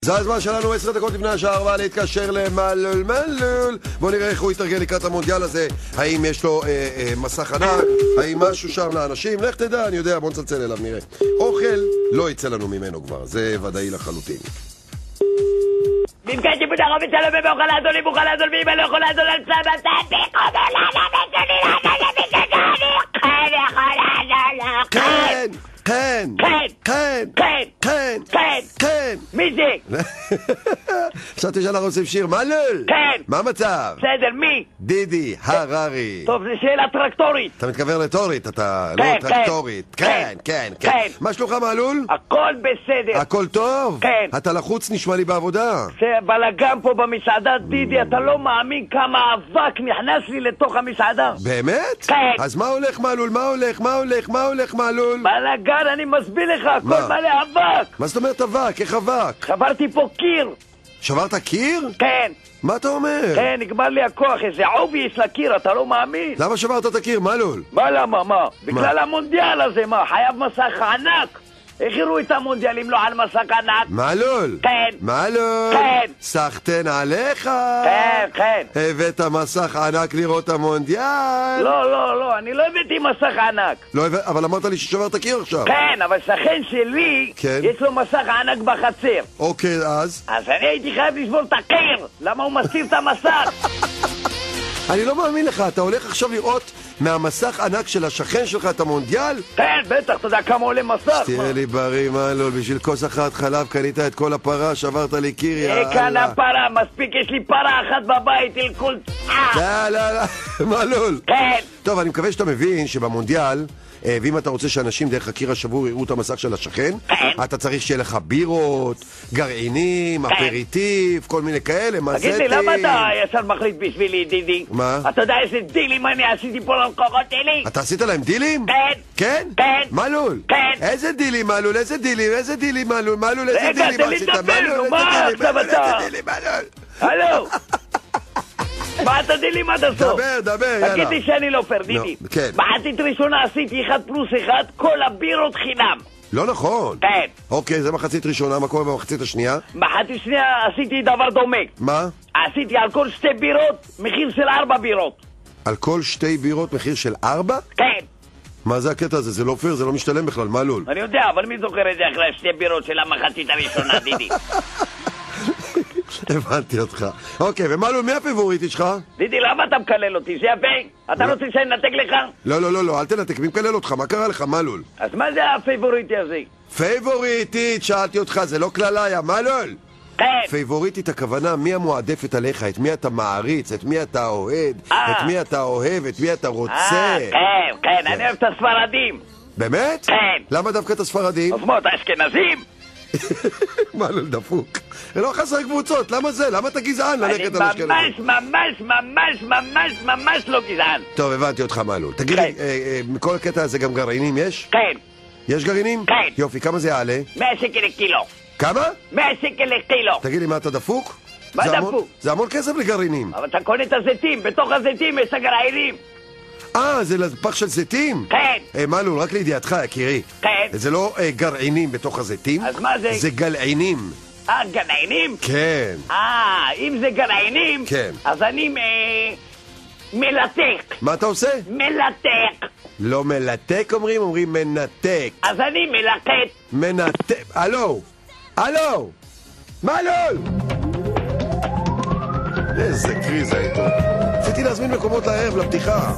זה הזמן שלנו 10 דקות לפני השעה 4 להתקשר למלול. בוא נראה איך הוא יתרגל לקראת המונדיאל הזה. האם יש לו מסך ענק, האם משהו שם לאנשים, לך תדע, אני יודע, בוא נצלצל אליו נראה. אוכל לא יצא לנו ממנו כבר, זה ודאי לחלוטין. נפגשתי בדרום וצלום ובאוכל לעזול, אם אוכל לעזול ואם אני לא יכול לעזול על צבא כן, כן, כן, כן, כן. מי זה? חשבתי שאנחנו עושים שיר. מלול! כן. מה המצב? בסדר, מי? דידי הררי. טוב, זו שאלה טרקטורית. אתה מתכוון לטורית, אתה לא כן, טרקטורית. כן, כן, כן. כן. מה שלומך מלול? הכל בסדר. הכל טוב? כן. אתה לחוץ נשמע לי בעבודה. זה בלגן פה במסעדה, דידי, אתה לא מאמין כמה אבק נכנס לי לתוך המסעדה. באמת? כן. אז מה הולך מלול? מה הולך? מה הולך? מה הולך מלול? בלגן, אני מסביר לך, הכל מה? מלא אבק. מה זאת אומרת אבק? איך אבק? שברתי פה קיר. שברת קיר? כן, מה אתה אומר? כן, נגמר לי הכוח, איזה עובי יש לקיר, אתה לא מאמין. למה שברת את הקיר, מלול? מה למה, מה? בגלל המונדיאל הזה, מה? חייב מסך ענק. איך יראו את המונדיאל אם לא על מסך ענק? מלול? כן. מלול? כן. סחטן עליך? כן, כן. הבאת מסך ענק לראות המונדיאל? לא, לא, לא, אני לא הבאתי מסך ענק. לא הבאת, אבל אמרת לי ששברת קיר עכשיו. כן, אבל שכן שלי, כן. יש לו מסך ענק בחצר. אוקיי, אז? אז אני הייתי חייב לשבור את הקיר. למה הוא מסתיר את המסך? אני לא מאמין לך, אתה הולך עכשיו לראות מהמסך ענק של השכן שלך את המונדיאל? כן, בטח, אתה יודע כמה עולה מסך. תהיה לי בריא, מלול, בשביל כוס אחת חלב קנית את כל הפרה, שברת לי קיר, יאללה. כאן הפרה, מספיק, יש לי פרה אחת בבית, אלכול... לא, לא, לא, מלול. כן. טוב, אני מקווה שאתה מבין שבמונדיאל, ואם אתה רוצה שאנשים דרך הקיר השבור יראו את המסך של השכן, אתה צריך שיהיה לך בירות, גרעינים, אפריטיף, כל מיני כאלה, מזטים. תגיד לי, למה אתה ישר מחליט בשבילי, דידי? מה? אתה יודע איזה דילים אני עשיתי פה ללקוחות שלי? אתה עשית להם דילים? כן. כן? כן. מלול? כן. איזה דילים, מלול? איזה דילים? איזה דילים, מלול? מלול, איזה רגע, דילים תן לי עשית? לדבר, מלול, נו, איזה מה דילים? עכשיו מלול, אתה? איזה דילים, מלול? הלו? מה אתה דילים עד הסוף? דבר, יאללה. תגיד לי שאני לא פר, דידי. כן. מחצית ראשונה עשיתי 1+1, כל הבירות חינם. לא נכון. כן. אוקיי, זה מחצית ראשונה, מה קורה במחצית השנייה? מחצית שנייה עשיתי דבר דומה. מה? עשיתי על כל 2 בירות, מחיר של 4 בירות. על כל 2 בירות מחיר של 4? כן. מה זה הקטע הזה? זה לא פייר, זה לא משתלם בכלל, מלול. אני יודע, אבל מי זוכר את זה אחרי 2 בירות של המחצית הראשונה, דידי? הבנתי אותך. אוקיי, ומלול, מי הפייבוריטית שלך? דידי, למה אתה מקלל אותי? זה יפה? אתה רוצה שאני אנתק לך? לא, לא, לא, לא, אל תנתק, מי מקלל אותך? מה קרה לך, מלול? אז מה זה הפייבוריטי הזה? פייבוריטית, שאלתי אותך, זה לא כללה, יא מלול. כן. פייבוריטית הכוונה, מי המועדפת עליך, את מי אתה מעריץ, את מי אתה אוהד, את מי אתה אוהב, את מי אתה רוצה. כן, כן, אני אוהב את הספרדים. באמת? כן. למה דווקא את הספרדים? אז מה, אתה אשכנזים? מלול דפוק. לא חסר קבוצות, למה זה? למה אתה גזען אני ללכת על אשכנזים? ממש לא גזען. טוב, הבנתי אותך מלול. תגיד לי, מכל הקטע הזה גם גרעינים יש? כן. יש גרעינים? כן. יופי, כמה זה יעלה? 100 שקל לקילו. כמה? 100 שקל לקילו. תגיד לי, מה אתה דפוק? מה זה דפוק? המון- זה המון כסף לגרעינים. אבל אתה קונה את הזיתים, בתוך הזיתים יש הגרעינים. זה לפח של זיתים? כן. מלול, רק לידיעתך, יקירי. כן. זה לא גרעינים בתוך הזיתים. אז מה זה? זה גלעינים. גרעינים? כן. אם זה גרעינים, כן. אז אני מלתק. מה אתה עושה? מלתק. לא מלתק אומרים מנתק. אז אני מלקט. מנתק. הלו! הלו! מלול! איזה קריזה איתו. רציתי להזמין מקומות לערב, לפתיחה.